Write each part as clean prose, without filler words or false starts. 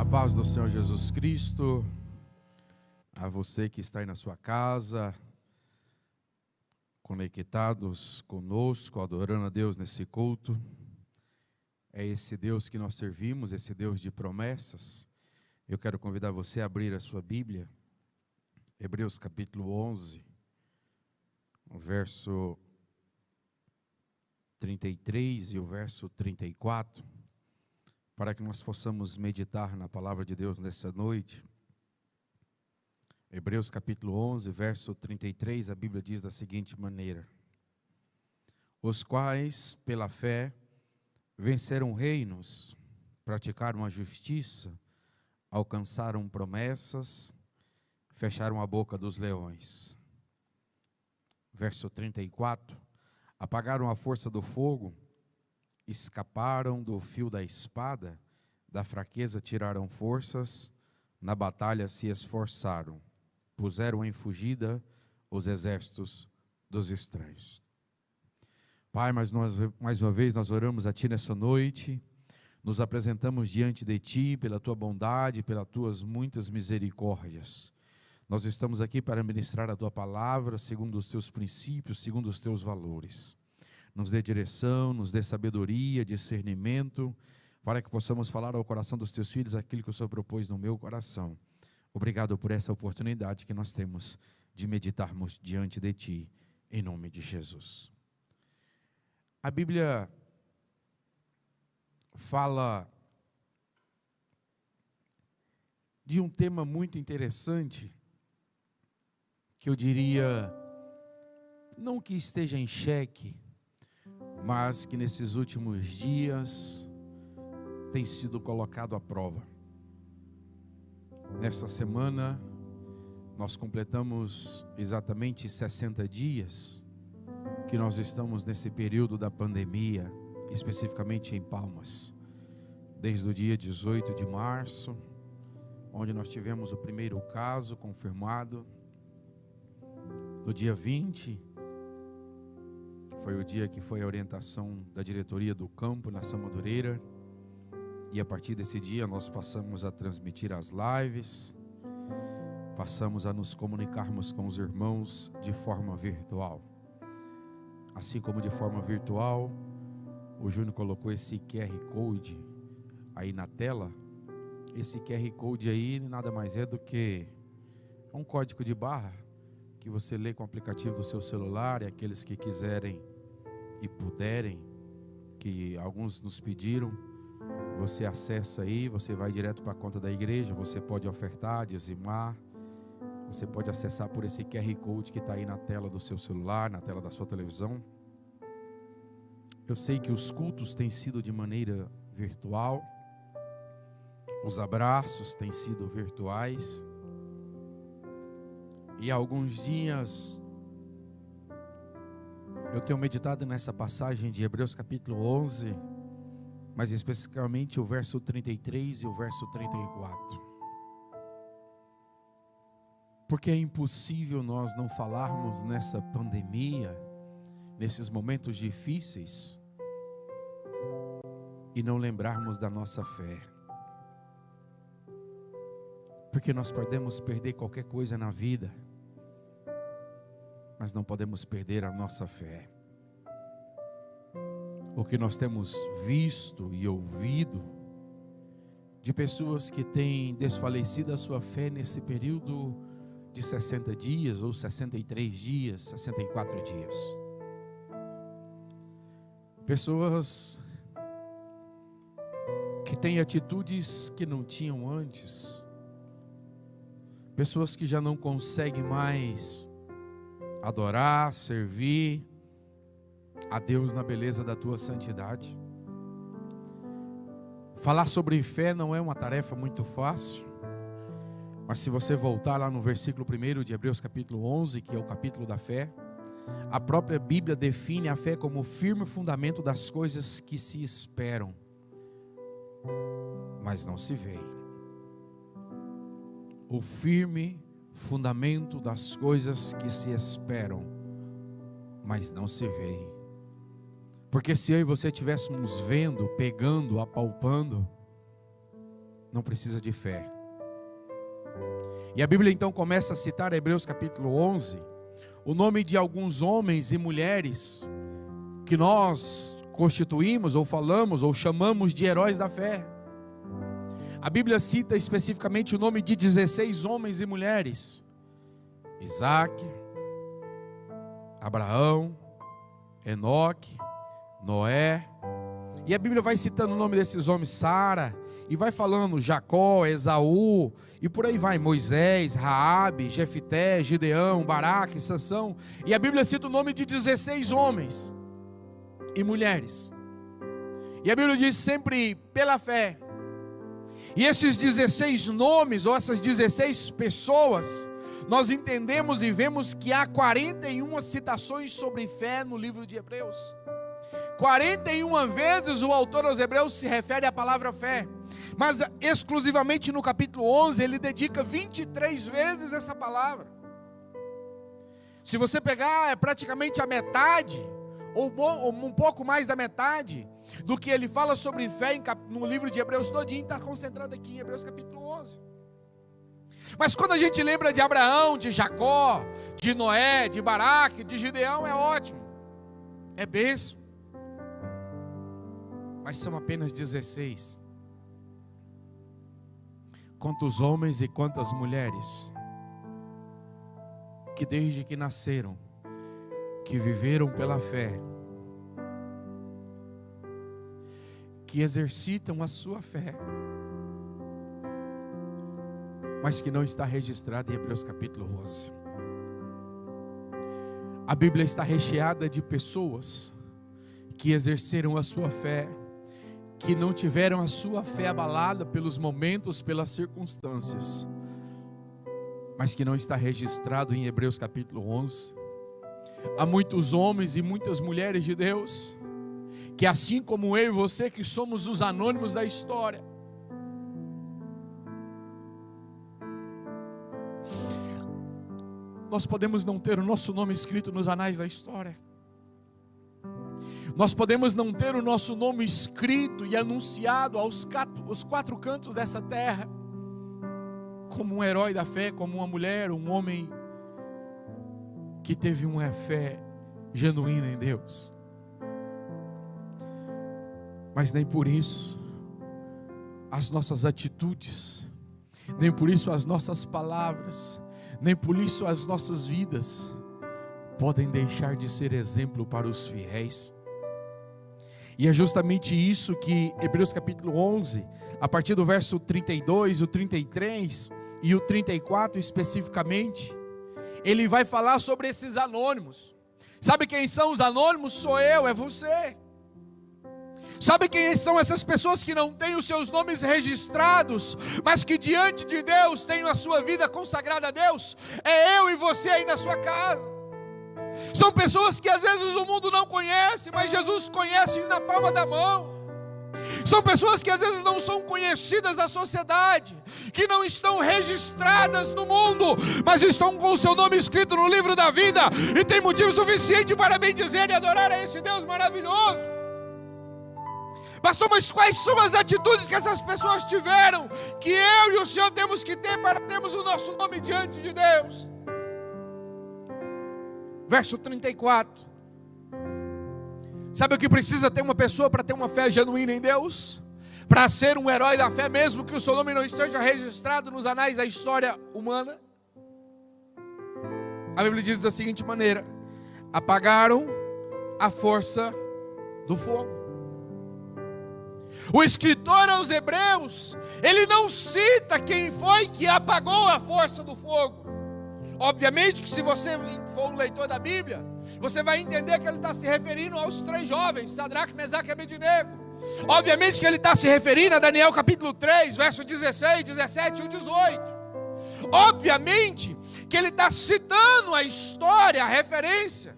A paz do Senhor Jesus Cristo, a você que está aí na sua casa, conectados conosco, adorando a Deus nesse culto. É esse Deus que nós servimos, esse Deus de promessas. Eu quero convidar você a abrir a sua Bíblia, Hebreus capítulo 11, o verso 33 e o verso 34, para que nós possamos meditar na palavra de Deus nessa noite. Hebreus capítulo 11, verso 33, a Bíblia diz da seguinte maneira: os quais, pela fé, venceram reinos, praticaram a justiça, alcançaram promessas, fecharam a boca dos leões. Verso 34, apagaram a força do fogo, escaparam do fio da espada, da fraqueza tiraram forças, na batalha se esforçaram, puseram em fugida os exércitos dos estranhos. Pai, mais uma vez nós oramos a Ti nessa noite, nos apresentamos diante de Ti pela Tua bondade, pelas Tuas muitas misericórdias. Nós estamos aqui para ministrar a Tua palavra, segundo os Teus princípios, segundo os Teus valores. Nos dê direção, nos dê sabedoria, discernimento, para que possamos falar ao coração dos Teus filhos aquilo que o Senhor propôs no meu coração. Obrigado por essa oportunidade que nós temos de meditarmos diante de Ti, em nome de Jesus. A Bíblia fala de um tema muito interessante, que eu diria, não que esteja em xeque, mas que nesses últimos dias tem sido colocado à prova. Nesta semana, nós completamos exatamente 60 dias que nós estamos nesse período da pandemia, especificamente em Palmas. Desde o dia 18 de março, onde nós tivemos o primeiro caso confirmado. No dia 20, foi o dia que foi a orientação da diretoria do campo, Nação Madureira. E a partir desse dia nós passamos a transmitir as lives, passamos a nos comunicarmos com os irmãos de forma virtual. Assim como de forma virtual, o Júnior colocou esse QR Code aí na tela. Esse QR Code aí nada mais é do que um código de barra que você lê com o aplicativo do seu celular, e aqueles que quiserem e puderem, que alguns nos pediram, você acessa aí, você vai direto para a conta da igreja, você pode ofertar, dizimar, você pode acessar por esse QR Code que está aí na tela do seu celular, na tela da sua televisão. Eu sei que os cultos têm sido de maneira virtual, os abraços têm sido virtuais, e há alguns dias eu tenho meditado nessa passagem de Hebreus capítulo 11, mas especificamente o verso 33 e o verso 34. Porque é impossível nós não falarmos nessa pandemia, nesses momentos difíceis, e não lembrarmos da nossa fé. Porque nós podemos perder qualquer coisa na vida, mas não podemos perder a nossa fé. O que nós temos visto e ouvido de pessoas que têm desfalecido a sua fé nesse período de 60 dias, ou 63 dias, 64 dias. Pessoas que têm atitudes que não tinham antes. Pessoas que já não conseguem mais adorar, servir a Deus na beleza da tua santidade. Falar sobre fé não é uma tarefa muito fácil, mas se você voltar lá no versículo 1 de Hebreus capítulo 11, que é o capítulo da fé, a própria Bíblia define a fé como o firme fundamento das coisas que se esperam, mas não se veem. O firme fundamento das coisas que se esperam, mas não se veem. Porque se eu e você estivéssemos vendo, pegando, apalpando, não precisa de fé. E a Bíblia então começa a citar, Hebreus capítulo 11, o nome de alguns homens e mulheres que nós constituímos, ou falamos, ou chamamos de heróis da fé. A Bíblia cita especificamente o nome de 16 homens e mulheres: Isaac, Abraão, Enoque, Noé. E a Bíblia vai citando o nome desses homens: Sara, e vai falando Jacó, Esaú, e por aí vai, Moisés, Raabe, Jefité, Gideão, Baraque, Sansão. E a Bíblia cita o nome de 16 homens e mulheres. E a Bíblia diz sempre pela fé. E esses 16 nomes, ou essas 16 pessoas, nós entendemos e vemos que há 41 citações sobre fé no livro de Hebreus. 41 vezes o autor aos Hebreus se refere à palavra fé, mas exclusivamente no capítulo 11 ele dedica 23 vezes essa palavra. Se você pegar, é praticamente a metade, ou um pouco mais da metade, do que ele fala sobre fé no livro de Hebreus todinho, está concentrado aqui em Hebreus capítulo 11. Mas quando a gente lembra de Abraão, de Jacó, de Noé, de Baraque, de Gideão, é ótimo, é bênção. Mas são apenas 16. Quantos homens e quantas mulheres que desde que nasceram, que viveram pela fé, que exercitam a sua fé, mas que não está registrado em Hebreus capítulo 11. A Bíblia está recheada de pessoas que exerceram a sua fé, que não tiveram a sua fé abalada pelos momentos, pelas circunstâncias, mas que não está registrado em Hebreus capítulo 11. Há muitos homens e muitas mulheres de Deus, que assim como eu e você, que somos os anônimos da história, nós podemos não ter o nosso nome escrito nos anais da história. Nós podemos não ter o nosso nome escrito e anunciado aos 4 cantos dessa terra, como um herói da fé, como uma mulher, um homem que teve uma fé genuína em Deus. Mas nem por isso as nossas atitudes, nem por isso as nossas palavras, nem por isso as nossas vidas podem deixar de ser exemplo para os fiéis. E é justamente isso que Hebreus capítulo 11, a partir do verso 32, o 33 e o 34 especificamente, ele vai falar sobre esses anônimos. Sabe quem são os anônimos? Sou eu, é você. Sabe quem são essas pessoas que não têm os seus nomes registrados, mas que diante de Deus têm a sua vida consagrada a Deus? É eu e você aí na sua casa. São pessoas que às vezes o mundo não conhece, mas Jesus conhece na palma da mão. São pessoas que às vezes não são conhecidas da sociedade, que não estão registradas no mundo, mas estão com o seu nome escrito no livro da vida, e tem motivo suficiente para bendizer e adorar a esse Deus maravilhoso. Pastor, mas quais são as atitudes que essas pessoas tiveram, que eu e o Senhor temos que ter para termos o nosso nome diante de Deus? Verso 34. Sabe o que precisa ter uma pessoa para ter uma fé genuína em Deus? Para ser um herói da fé, mesmo que o seu nome não esteja registrado nos anais da história humana? A Bíblia diz da seguinte maneira: apagaram a força do fogo. O escritor aos Hebreus, ele não cita quem foi que apagou a força do fogo. Obviamente que se você for um leitor da Bíblia, você vai entender que ele está se referindo aos 3 jovens, Sadraque, Mesaque e Abednego. Obviamente que ele está se referindo a Daniel capítulo 3, verso 16, 17 e 18. Obviamente que ele está citando a história, a referência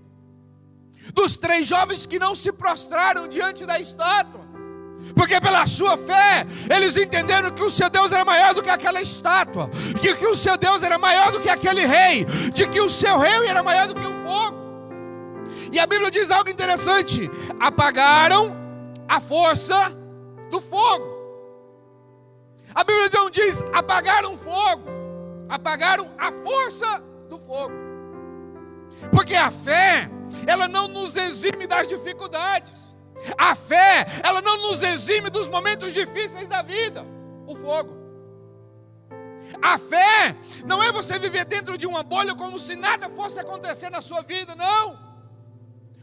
dos 3 jovens que não se prostraram diante da estátua, porque pela sua fé, eles entenderam que o seu Deus era maior do que aquela estátua, de que o seu Deus era maior do que aquele rei, de que o seu rei era maior do que o fogo. E a Bíblia diz algo interessante: apagaram a força do fogo. A Bíblia não diz apagaram o fogo, apagaram a força do fogo. Porque a fé, ela não nos exime das dificuldades. A fé, ela não nos exime dos momentos difíceis da vida. O fogo. A fé não é você viver dentro de uma bolha como se nada fosse acontecer na sua vida, não.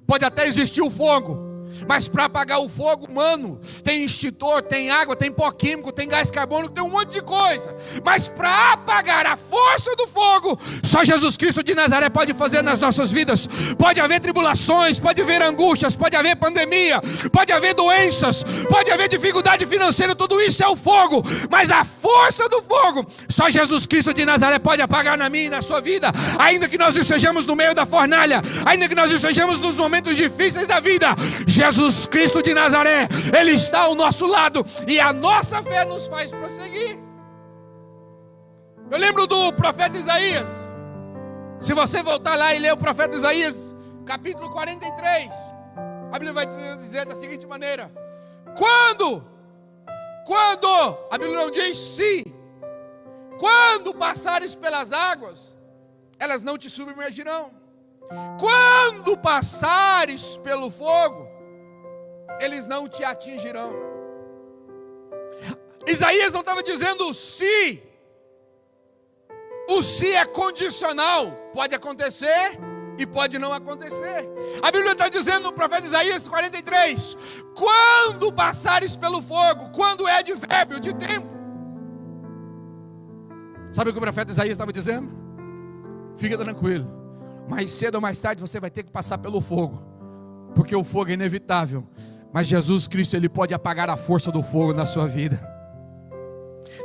Pode até existir o fogo, mas para apagar o fogo, mano, tem extintor, tem água, tem pó químico, tem gás carbônico, tem um monte de coisa. Mas para apagar a força do fogo, só Jesus Cristo de Nazaré pode fazer nas nossas vidas. Pode haver tribulações, pode haver angústias, pode haver pandemia, pode haver doenças, pode haver dificuldade financeira, tudo isso é o fogo. Mas a força do fogo, só Jesus Cristo de Nazaré pode apagar na minha e na sua vida. Ainda que nós estejamos no meio da fornalha, ainda que nós estejamos nos momentos difíceis da vida, Jesus Cristo de Nazaré, Ele está ao nosso lado e a nossa fé nos faz prosseguir. Eu lembro do profeta Isaías. Se você voltar lá e ler o profeta Isaías, capítulo 43, a Bíblia vai dizer da seguinte maneira: quando, a Bíblia não diz se, quando passares pelas águas, elas não te submergirão. Quando passares pelo fogo, eles não te atingirão. Isaías não estava dizendo se. O se é condicional. Pode acontecer e pode não acontecer. A Bíblia está dizendo no profeta Isaías 43, quando passares pelo fogo. Quando é advérbio de tempo. Sabe o que o profeta Isaías estava dizendo? Fica tranquilo, mais cedo ou mais tarde você vai ter que passar pelo fogo, porque o fogo é inevitável. Mas Jesus Cristo, Ele pode apagar a força do fogo na sua vida.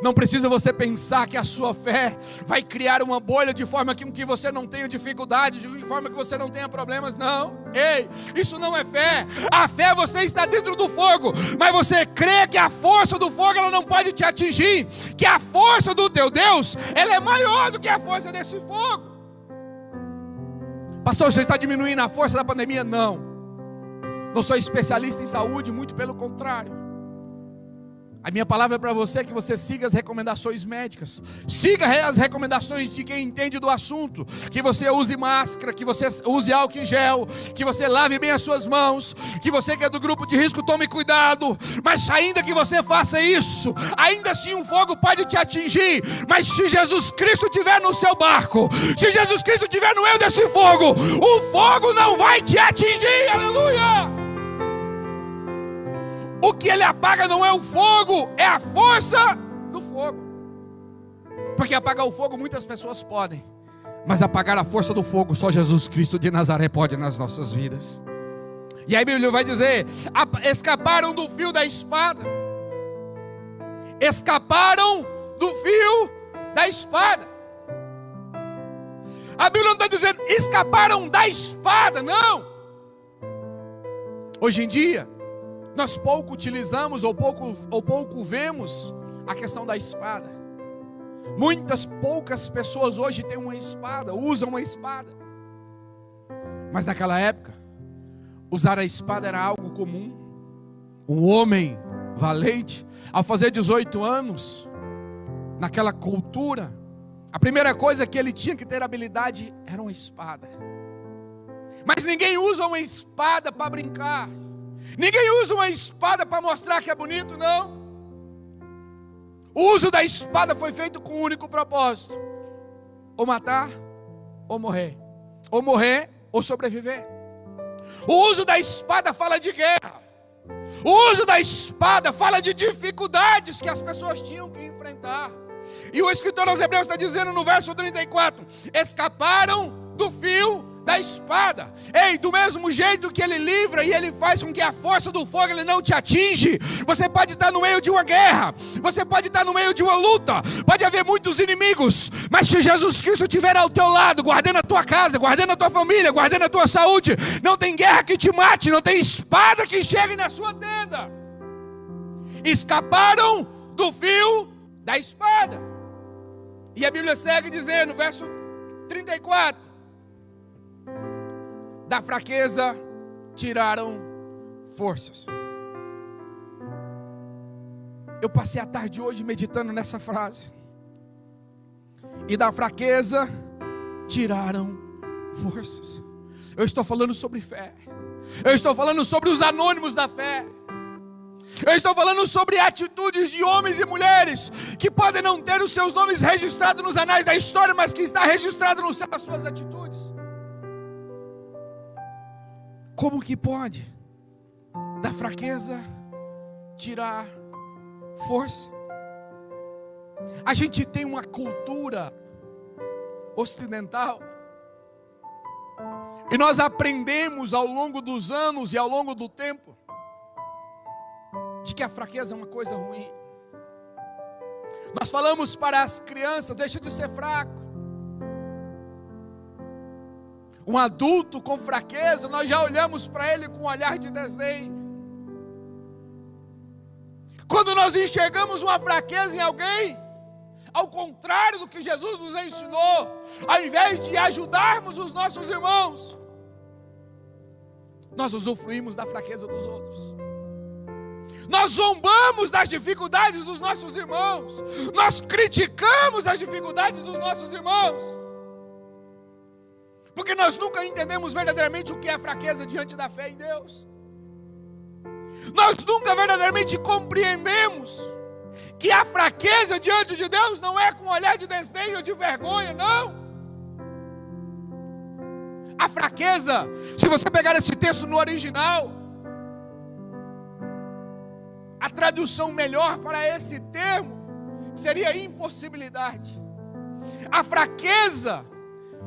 Não precisa você pensar que a sua fé vai criar uma bolha de forma que você não tenha dificuldade, de forma que você não tenha problemas, não. Ei, isso não é fé. A fé, você está dentro do fogo, mas você crê que a força do fogo ela não pode te atingir, que a força do teu Deus, ela é maior do que a força desse fogo. Pastor, você está diminuindo a força da pandemia? Não sou especialista em saúde, muito pelo contrário. A minha palavra é para você que você siga as recomendações médicas. Siga as recomendações de quem entende do assunto. Que você use máscara, que você use álcool em gel, que você lave bem as suas mãos, que você que é do grupo de risco tome cuidado. Mas ainda que você faça isso, ainda assim um fogo pode te atingir. Mas se Jesus Cristo estiver no seu barco, se Jesus Cristo estiver no meio desse fogo, o fogo não vai te atingir. Aleluia! O que ele apaga não é o fogo, é a força do fogo. Porque apagar o fogo muitas pessoas podem, mas apagar a força do fogo só Jesus Cristo de Nazaré pode nas nossas vidas. E aí a Bíblia vai dizer: escaparam do fio da espada. Escaparam do fio da espada. A Bíblia não está dizendo escaparam da espada, não. Hoje em dia nós pouco utilizamos ou pouco vemos a questão da espada. Poucas pessoas hoje têm uma espada, usam uma espada. Mas naquela época, usar a espada era algo comum. Um homem valente, ao fazer 18 anos, naquela cultura, a primeira coisa que ele tinha que ter habilidade era uma espada. Mas ninguém usa uma espada para brincar. Ninguém usa uma espada para mostrar que é bonito, não. O uso da espada foi feito com um único propósito: ou matar, ou morrer. Ou morrer, ou sobreviver. O uso da espada fala de guerra. O uso da espada fala de dificuldades que as pessoas tinham que enfrentar. E o escritor aos Hebreus está dizendo no verso 34: escaparam do fio da espada. Ei, do mesmo jeito que ele livra e ele faz com que a força do fogo ele não te atinge. Você pode estar no meio de uma guerra, você pode estar no meio de uma luta, pode haver muitos inimigos, mas se Jesus Cristo estiver ao teu lado, guardando a tua casa, guardando a tua família, guardando a tua saúde, não tem guerra que te mate, não tem espada que chegue na sua tenda. Escaparam do fio da espada. E a Bíblia segue dizendo, verso 34: da fraqueza tiraram forças. Eu passei a tarde hoje meditando nessa frase. E da fraqueza tiraram forças. Eu estou falando sobre fé. Eu estou falando sobre os anônimos da fé. Eu estou falando sobre atitudes de homens e mulheres que podem não ter os seus nomes registrados nos anais da história, mas que está registrado no céu as suas atitudes. Como que pode da fraqueza tirar força? A gente tem uma cultura ocidental e nós aprendemos ao longo dos anos e ao longo do tempo de que a fraqueza é uma coisa ruim. Nós falamos para as crianças: deixa de ser fraco. Um adulto com fraqueza, nós já olhamos para ele com um olhar de desdém. Quando nós enxergamos uma fraqueza em alguém, ao contrário do que Jesus nos ensinou, ao invés de ajudarmos os nossos irmãos, nós usufruímos da fraqueza dos outros. Nós zombamos das dificuldades dos nossos irmãos. Nós criticamos as dificuldades dos nossos irmãos. Porque nós nunca entendemos verdadeiramente o que é fraqueza diante da fé em Deus. Nós nunca verdadeiramente compreendemos que a fraqueza diante de Deus não é com um olhar de desdém ou de vergonha, não. A fraqueza, se você pegar esse texto no original, a tradução melhor para esse termo seria impossibilidade. A fraqueza,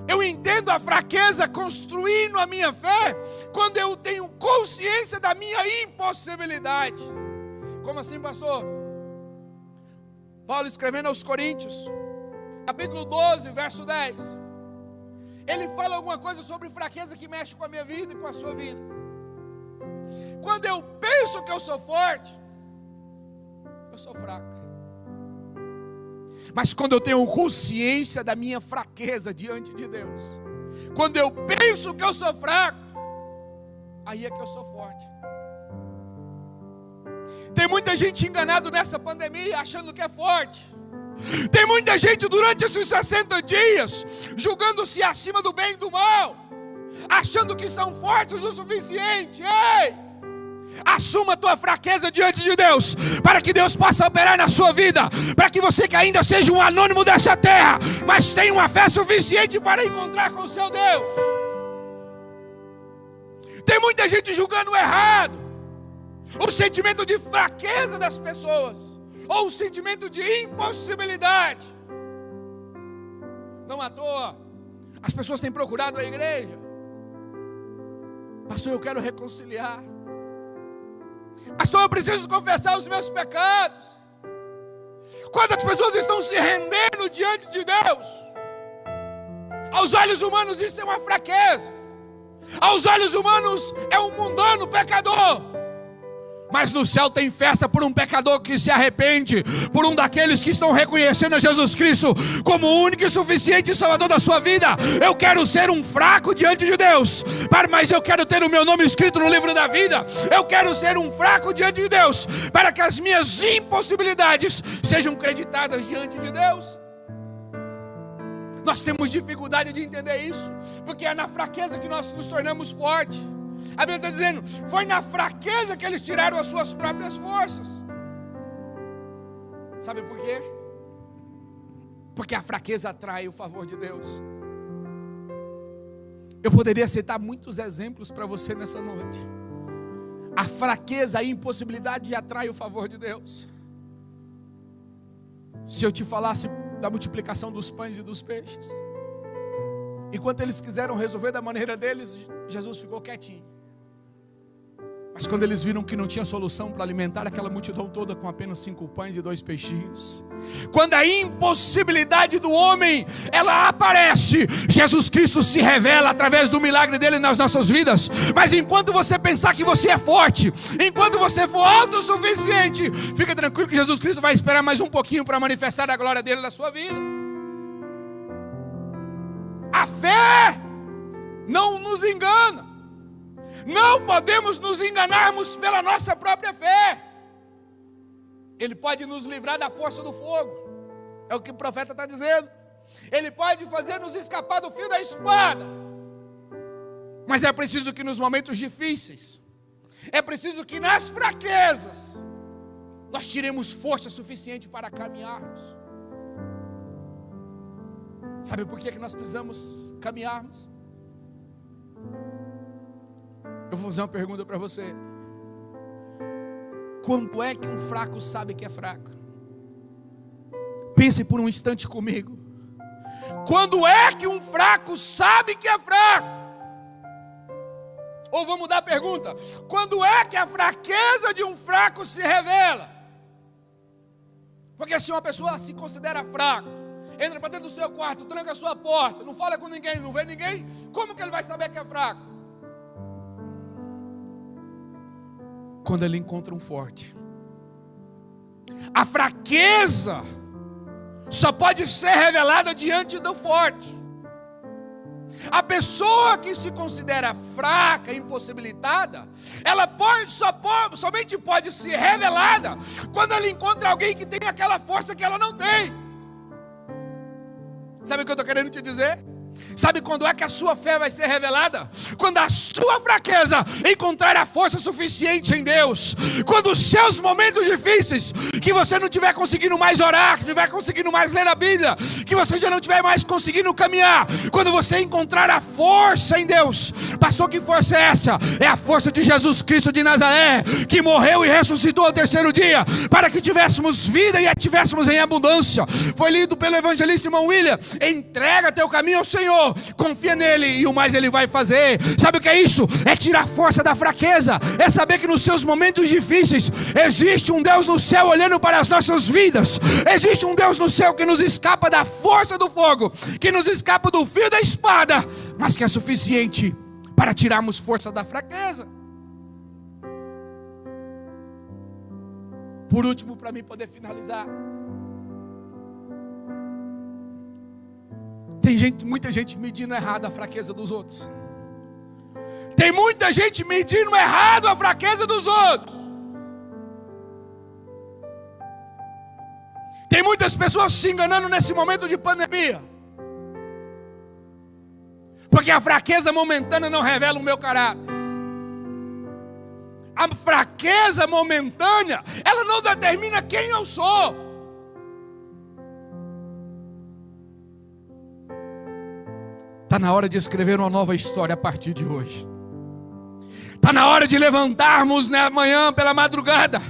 eu entendo a fraqueza construindo a minha fé quando eu tenho consciência da minha impossibilidade. Como assim, pastor? Paulo escrevendo aos Coríntios, capítulo 12, verso 10. Ele fala alguma coisa sobre fraqueza que mexe com a minha vida e com a sua vida. Quando eu penso que eu sou forte, eu sou fraco. Mas quando eu tenho consciência da minha fraqueza diante de Deus, quando eu penso que eu sou fraco, aí é que eu sou forte. Tem muita gente enganada nessa pandemia, achando que é forte. Tem muita gente durante esses 60 dias, julgando-se acima do bem e do mal, achando que são fortes o suficiente. Ei! Assuma a tua fraqueza diante de Deus, para que Deus possa operar na sua vida, para que você que ainda seja um anônimo dessa terra, mas tenha uma fé suficiente para encontrar com o seu Deus. Tem muita gente julgando errado o sentimento de fraqueza das pessoas, ou o sentimento de impossibilidade. Não à toa as pessoas têm procurado a igreja: pastor, eu quero reconciliar. Pastor, eu preciso confessar os meus pecados. Quando as pessoas estão se rendendo diante de Deus, aos olhos humanos isso é uma fraqueza. Aos olhos humanos é um mundano pecador. Mas no céu tem festa por um pecador que se arrepende, por um daqueles que estão reconhecendo a Jesus Cristo como o único e suficiente Salvador da sua vida. Eu quero ser um fraco diante de Deus, mas eu quero ter o meu nome escrito no livro da vida. Eu quero ser um fraco diante de Deus, para que as minhas impossibilidades sejam creditadas diante de Deus. Nós temos dificuldade de entender isso, porque é na fraqueza que nós nos tornamos fortes. A Bíblia está dizendo: foi na fraqueza que eles tiraram as suas próprias forças. Sabe por quê? Porque a fraqueza atrai o favor de Deus. Eu poderia citar muitos exemplos para você nessa noite. A fraqueza, a impossibilidade atrai o favor de Deus. Se eu te falasse da multiplicação dos pães e dos peixes, enquanto eles quiseram resolver da maneira deles, Jesus ficou quietinho. Mas quando eles viram que não tinha solução para alimentar aquela multidão toda com apenas 5 pães e 2 peixinhos, quando a impossibilidade do homem ela aparece, Jesus Cristo se revela através do milagre dele nas nossas vidas. Mas enquanto você pensar que você é forte, enquanto você for autossuficiente, fica tranquilo que Jesus Cristo vai esperar mais um pouquinho para manifestar a glória dele na sua vida. A fé não nos engana. Não podemos nos enganarmos pela nossa própria fé. Ele pode nos livrar da força do fogo. É o que o profeta está dizendo. Ele pode fazer nos escapar do fio da espada. Mas é preciso que nos momentos difíceis, é preciso que nas fraquezas, nós tiremos força suficiente para caminharmos. Sabe por que nós precisamos caminharmos? Eu vou fazer uma pergunta para você. Quando é que um fraco sabe que é fraco? Pense por um instante comigo. Quando é que um fraco sabe que é fraco? Ou vou mudar a pergunta: quando é que a fraqueza de um fraco se revela? Porque se uma pessoa se considera fraco, entra para dentro do seu quarto, tranca a sua porta, não fala com ninguém, não vê ninguém, como que ele vai saber que é fraco? Quando ele encontra um forte. A fraqueza só pode ser revelada diante do forte. A pessoa que se considera fraca, impossibilitada, ela somente pode ser revelada quando ela encontra alguém que tem aquela força que ela não tem. Sabe o que eu estou querendo te dizer? Sabe quando é que a sua fé vai ser revelada? Quando a sua fraqueza encontrar a força suficiente em Deus. Quando os seus momentos difíceis, que você não estiver conseguindo mais orar, que não estiver conseguindo mais ler a Bíblia, que você já não estiver mais conseguindo caminhar, quando você encontrar a força em Deus. Pastor, que força é essa? É a força de Jesus Cristo de Nazaré, que morreu e ressuscitou ao terceiro dia, para que tivéssemos vida e a tivéssemos em abundância. Foi lido pelo evangelista irmão William: entrega teu caminho ao Senhor, confia nele e o mais ele vai fazer. Sabe o que é isso? É tirar a força da fraqueza. É saber que nos seus momentos difíceis existe um Deus no céu olhando para as nossas vidas. Existe um Deus no céu que nos escapa da força do fogo, que nos escapa do fio da espada, mas que é suficiente para tirarmos força da fraqueza. Por último, para mim poder finalizar, tem muita gente medindo errado a fraqueza dos outros. Tem muita gente medindo errado a fraqueza dos outros. Tem muitas pessoas se enganando nesse momento de pandemia, porque a fraqueza momentânea não revela o meu caráter. A fraqueza momentânea, ela não determina quem eu sou. Está na hora de escrever uma nova história a partir de hoje. Está na hora de levantarmos na manhã pela madrugada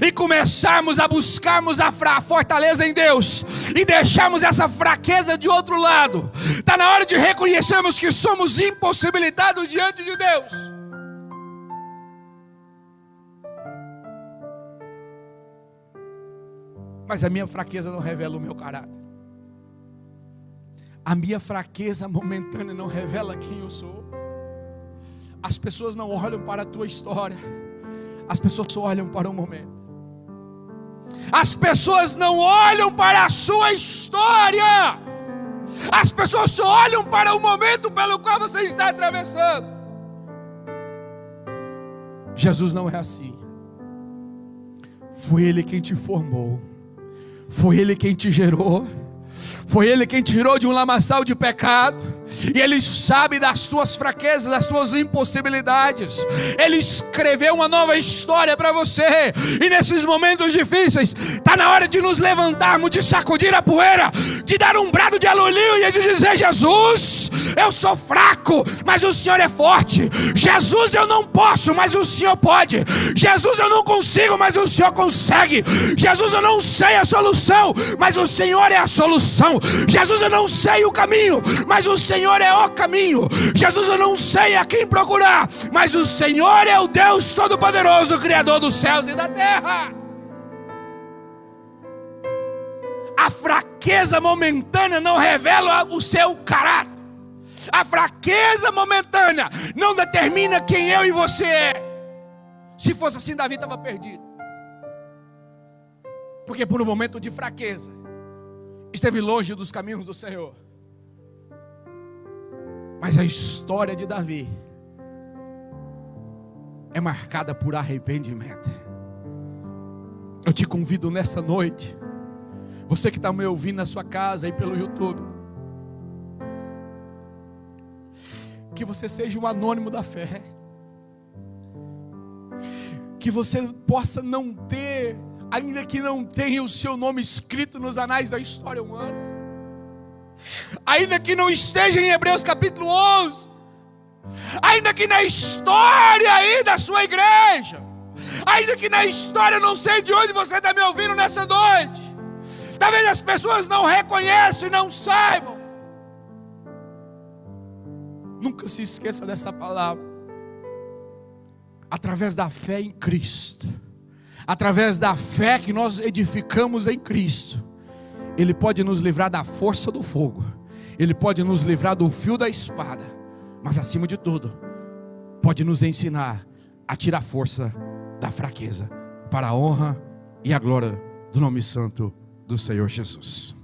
e começarmos a buscarmos a fortaleza em Deus e deixarmos essa fraqueza de outro lado. Está na hora de reconhecermos que somos impossibilitados diante de Deus. Mas a minha fraqueza não revela o meu caráter. A minha fraqueza momentânea não revela quem eu sou. As pessoas não olham para a tua história, as pessoas só olham para o momento. As pessoas não olham para a sua história, as pessoas só olham para o momento pelo qual você está atravessando. Jesus não é assim. Foi Ele quem te formou, foi Ele quem te gerou, foi Ele quem te tirou de um lamaçal de pecado. E Ele sabe das tuas fraquezas, das tuas impossibilidades. Ele escreveu uma nova história para você. E nesses momentos difíceis, está na hora de nos levantarmos, de sacudir a poeira, de dar um brado de aleluia e de dizer: Jesus, eu sou fraco, mas o Senhor é forte. Jesus, eu não posso, mas o Senhor pode. Jesus, eu não consigo, mas o Senhor consegue. Jesus, eu não sei a solução, mas o Senhor é a solução. Jesus, eu não sei o caminho, mas o Senhor é o caminho. Jesus, eu não sei a quem procurar, mas o Senhor é o Deus Todo-Poderoso, Criador dos céus e da terra. A fraqueza momentânea não revela o seu caráter. A fraqueza momentânea não determina quem eu e você é. Se fosse assim, Davi estava perdido, porque por um momento de fraqueza esteve longe dos caminhos do Senhor. Mas a história de Davi é marcada por arrependimento. Eu te convido nessa noite, você que está me ouvindo na sua casa aí pelo YouTube, que você seja um anônimo da fé, que você possa não ter, ainda que não tenha o seu nome escrito nos anais da história humana, ainda que não esteja em Hebreus capítulo 11, ainda que na história aí da sua igreja, ainda que na história, eu não sei de onde você está me ouvindo nessa noite, talvez as pessoas não reconheçam e não saibam, nunca se esqueça dessa palavra. Através da fé em Cristo, através da fé que nós edificamos em Cristo, Ele pode nos livrar da força do fogo, Ele pode nos livrar do fio da espada, mas acima de tudo, pode nos ensinar a tirar força da fraqueza, para a honra e a glória do nome santo do Senhor Jesus.